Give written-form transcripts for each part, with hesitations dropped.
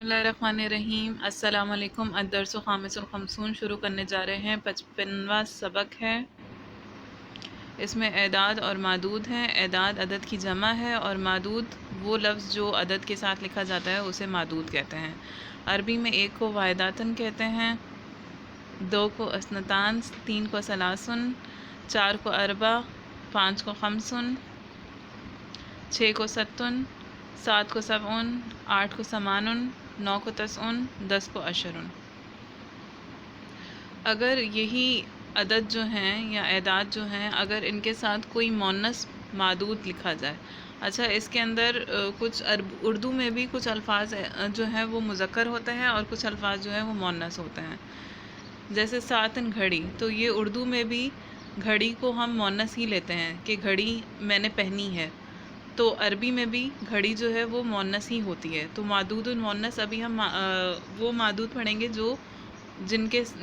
اللہ الرحمن الرحیم۔ السلام علیکم۔ الدرس خامس الخمسون شروع کرنے جا رہے ہیں۔ 55واں سبق ہے۔ اس میں اعداد اور معدود ہیں۔ اعداد عدد کی جمع ہے اور معدود وہ لفظ جو عدد کے ساتھ لکھا جاتا ہے اسے معدود کہتے ہیں۔ عربی میں ایک کو واحداتن کہتے ہیں، دو کو اثنتان، تین کو ثلاثن، چار کو اربع، پانچ کو خمسن، چھ کو ستن، سات کو سبعن، آٹھ کو ثمانن، نو کو تسعن، 10 کو عشرن۔ اگر یہی عدد جو ہیں یا اعداد جو ہیں اگر ان کے ساتھ کوئی مؤنث معدود لکھا جائے، اچھا اس کے اندر کچھ اردو میں بھی کچھ الفاظ جو ہیں وہ مذکر ہوتے ہیں اور کچھ الفاظ جو ہیں وہ مؤنث ہوتے ہیں، جیسے ساعتن گھڑی، تو یہ اردو میں بھی گھڑی کو ہم مؤنث ہی لیتے ہیں کہ گھڑی میں نے پہنی ہے، تو عربی میں بھی گھڑی جو ہے وہ مؤنث ہی ہوتی ہے۔ تو معدود المؤنث ابھی ہم وہ معدود پڑھیں گے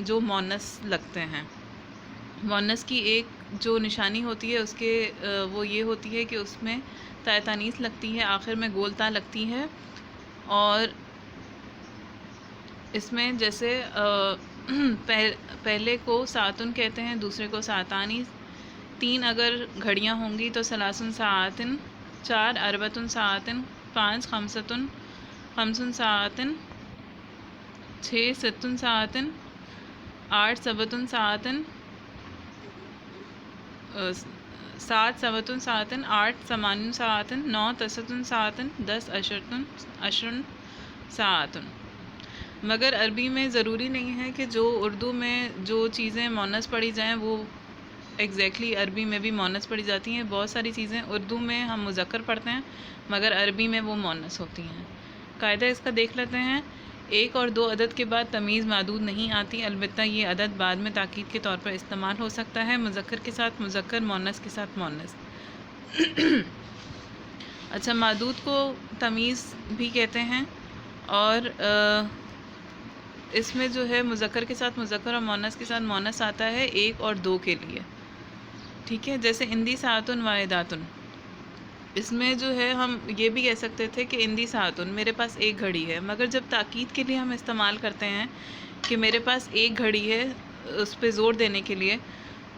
جو مؤنث لگتے ہیں۔ مؤنث کی ایک جو نشانی ہوتی ہے اس کے وہ یہ ہوتی ہے کہ اس میں تاء تانیث لگتی ہے، آخر میں گول تا لگتی ہے، اور اس میں جیسے پہلے کو ساعتن کہتے ہیں، دوسرے کو ساعتانی، تین اگر گھڑیاں ہوں گی تو ثلاثن ساعتن، چار اربعتن ساعتن، پانچ خمستن، خمسن ساعتن، چھ ستن ساعتن، آٹھ سبتن ساعتن، سات سبتن ساعتن، آٹھ ثمانن ساعتن، نو تسعتن ساعتن، 10 عشرن ساعتن۔ مگر عربی میں ضروری نہیں ہے کہ جو اردو میں جو چیزیں مؤنث پڑھی جائیں وہ ایگزیکٹلی عربی میں بھی مؤنث پڑھی جاتی ہیں۔ بہت ساری چیزیں اردو میں ہم مذکر پڑھتے ہیں مگر عربی میں وہ مؤنث ہوتی ہیں۔ قاعدہ اس کا دیکھ لیتے ہیں۔ ایک اور دو عدد کے بعد تمیز معدود نہیں آتی، البتہ یہ عدد بعد میں تاکید کے طور پر استعمال ہو سکتا ہے، مذکر کے ساتھ مذکر، مؤنث کے ساتھ مؤنث۔ اچھا، معدود کو تمیز بھی کہتے ہیں، اور اس میں جو ہے مذکر کے ساتھ مذکر اور مؤنث کے ساتھ مؤنث آتا ہے ایک اور دو کے لیے، ٹھیک ہے۔ جیسے اندی ساعتن واحداتن، اس میں جو ہے ہم یہ بھی کہہ سکتے تھے کہ اندی ساعتن، میرے پاس ایک گھڑی ہے، مگر جب تاکید کے لیے ہم استعمال کرتے ہیں کہ میرے پاس ایک گھڑی ہے، اس پہ زور دینے کے لیے،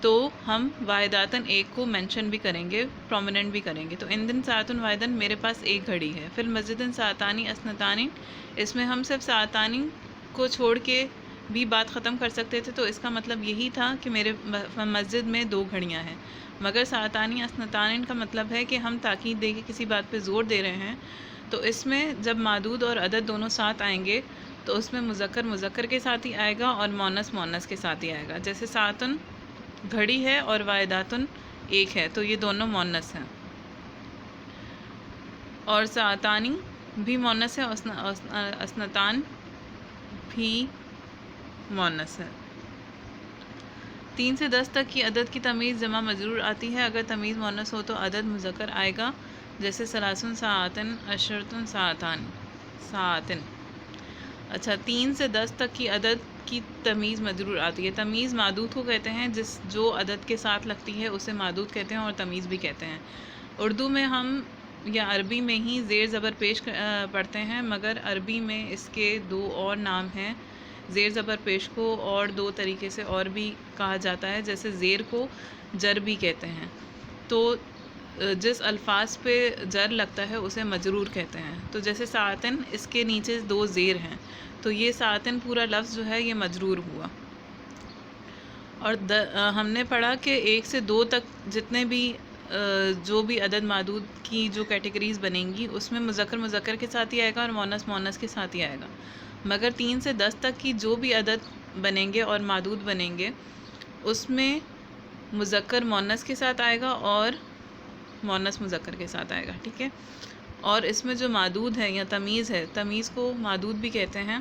تو ہم واحداتن ایک کو مینشن بھی کریں گے، پرومیننٹ بھی کریں گے۔ تو اندن ساعتن واحدن، میرے پاس ایک گھڑی ہے۔ پھر مسجدن ساعتانی اثنتانی، اس میں ہم صرف ساعتانی کو چھوڑ کے بھی بات ختم کر سکتے تھے، تو اس کا مطلب یہی تھا کہ میرے مسجد میں دو گھڑیاں ہیں، مگر ساعتانی اثنتان کا مطلب ہے کہ ہم تاکید دے کے کسی بات پہ زور دے رہے ہیں، تو اس میں جب معدود اور عدد دونوں ساتھ آئیں گے تو اس میں مذکر مذکر کے ساتھ ہی آئے گا اور مؤنث مؤنث کے ساتھ ہی آئے گا۔ جیسے ساعتن گھڑی ہے اور واحداتن ایک ہے، تو یہ دونوں مؤنث ہیں، اور ساعتانی بھی مؤنث ہے، اثنتان بھی مؤنث ہے۔ 3 سے 10 تک کی عدد کی تمیز جمع مجرور آتی ہے، اگر تمیز مؤنث ہو تو عدد مذکر آئے گا، جیسے ثلاثن ساعتن، عشرتن ساعتن۔ اچھا، 3 سے 10 تک کی عدد کی تمیز مجرور آتی ہے۔ تمیز معدود کو کہتے ہیں، جو عدد کے ساتھ لگتی ہے اسے معدود کہتے ہیں اور تمیز بھی کہتے ہیں۔ اردو میں ہم یا عربی میں ہی زیر زبر پیش پڑھتے ہیں، مگر عربی میں اس کے دو اور نام ہیں۔ زیر زبر پیش کو اور دو طریقے سے اور بھی کہا جاتا ہے، جیسے زیر کو جر بھی کہتے ہیں، تو جس الفاظ پہ جر لگتا ہے اسے مجرور کہتے ہیں۔ تو جیسے ساعتن، اس کے نیچے دو زیر ہیں، تو یہ ساعتن پورا لفظ جو ہے یہ مجرور ہوا۔ اور ہم نے پڑھا کہ 1 سے 2 تک جتنے بھی جو بھی عدد معدود کی جو کیٹیگریز بنیں گی اس میں مذکر مذکر کے ساتھ ہی آئے گا اور مؤنث مؤنث کے ساتھ ہی آئے گا، مگر 3 سے 10 تک کی جو بھی عدد بنیں گے اور معدود بنیں گے اس میں مذکر مؤنث کے ساتھ آئے گا اور مؤنث مذکر کے ساتھ آئے گا، ٹھیک ہے۔ اور اس میں جو معدود ہے یا تمیز ہے، تمیز کو معدود بھی کہتے ہیں،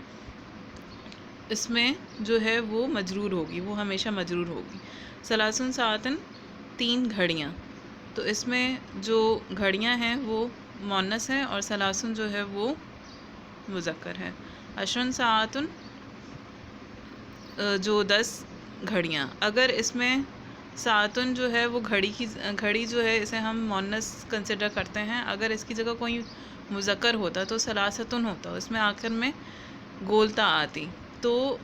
اس میں جو ہے وہ مجرور ہوگی، وہ ہمیشہ مجرور ہوگی۔ ثلاثن ساعتن، 3 گھڑیاں، تو اس میں جو گھڑیاں ہیں وہ مؤنث ہیں اور ثلاثن جو ہے وہ مذکر ہے۔ عشرن ساعتن، جو 10 گھڑیاں، اگر اس میں ساعتن جو ہے وہ گھڑی جو ہے اسے ہم مؤنث کنسیڈر کرتے ہیں، اگر اس کی جگہ کوئی مذکر ہوتا تو سلاستن ہوتا، اس میں آخر میں گولتا آتی. تو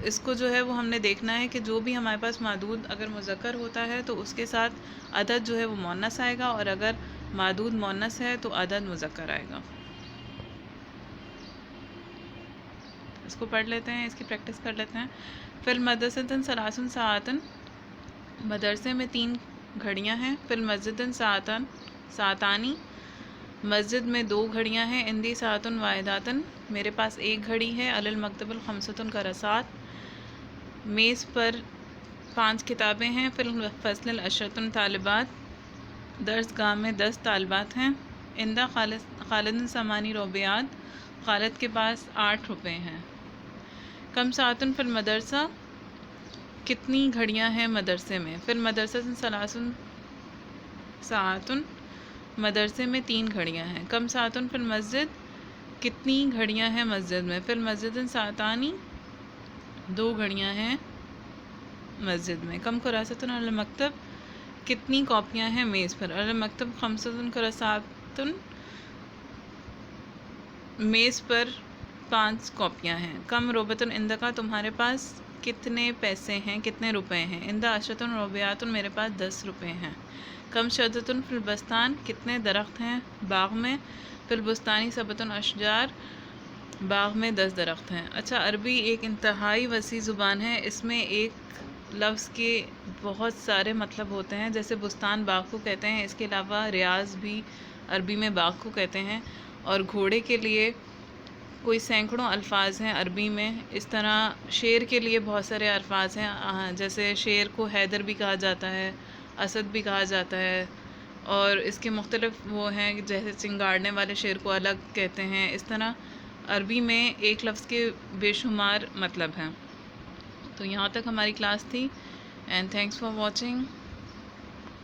اس کو جو ہے وہ ہم نے دیکھنا ہے کہ جو بھی ہمارے پاس معدود اگر مذکر ہوتا ہے تو اس کے ساتھ عدد جو ہے وہ مؤنث آئے گا، اور اگر معدود مؤنث ہے تو عدد مذکر آئے گا. اس کو پڑھ لیتے ہیں، اس کی پریکٹس کر لیتے ہیں. فی المدرسۃ ثلاث ساعات، مدرسے میں 3 گھڑیاں ہیں. فی المسجد ساعتانی، مسجد میں 2 گھڑیاں ہیں. عندی ساعت واحدۃ، میرے پاس 1 گھڑی ہے. علی المکتب خمسۃ کراسات، میز پر 5 کتابیں ہیں. فی الفصل 10 طالبات، درس گاہ میں 10 طالبات ہیں. عند خالد 8 روبیات، خالد کے پاس 8 روپے ہیں. کم ساعت فی المدرسہ، کتنی گھڑیاں ہیں مدرسے میں. فی المدرسہ 3 ساعات، مدرسے میں 3 گھڑیاں ہیں. کم ساعت فی المسجد، کتنی گھڑیاں ہیں مسجد میں. فی المسجد ساعتانی، 2 گھڑیاں ہیں مسجد میں. کم کراست علی المکتب، کتنی کاپیاں ہیں میز پر. علی المکتب 5 کراسات، میز پر 5 کاپیاں ہیں. کم روبۃ عندک، تمہارے پاس کتنے پیسے ہیں، کتنے روپے ہیں. عند 10 روبیات، میرے پاس 10 روپے ہیں. کم شجرۃ فی البستان، کتنے درخت ہیں باغ میں. فی البستان 7 اشجار، باغ میں 10 درخت ہیں. اچھا، عربی ایک انتہائی وسیع زبان ہے. اس میں ایک لفظ کے بہت سارے مطلب ہوتے ہیں. جیسے بستان باغ کو کہتے ہیں، اس کے علاوہ ریاض بھی عربی میں باغ کو کہتے ہیں. اور گھوڑے کے لیے کوئی سینکڑوں الفاظ ہیں عربی میں. اس طرح شیر کے لیے بہت سارے الفاظ ہیں. جیسے شیر کو حیدر بھی کہا جاتا ہے، اسد بھی کہا جاتا ہے، اور اس کے مختلف وہ ہیں، جیسے چنگاڑنے والے شیر کو الگ کہتے ہیں. اس طرح عربی میں ایک لفظ کے بے شمار مطلب ہیں. تو یہاں تک ہماری کلاس تھی. And thanks for watching.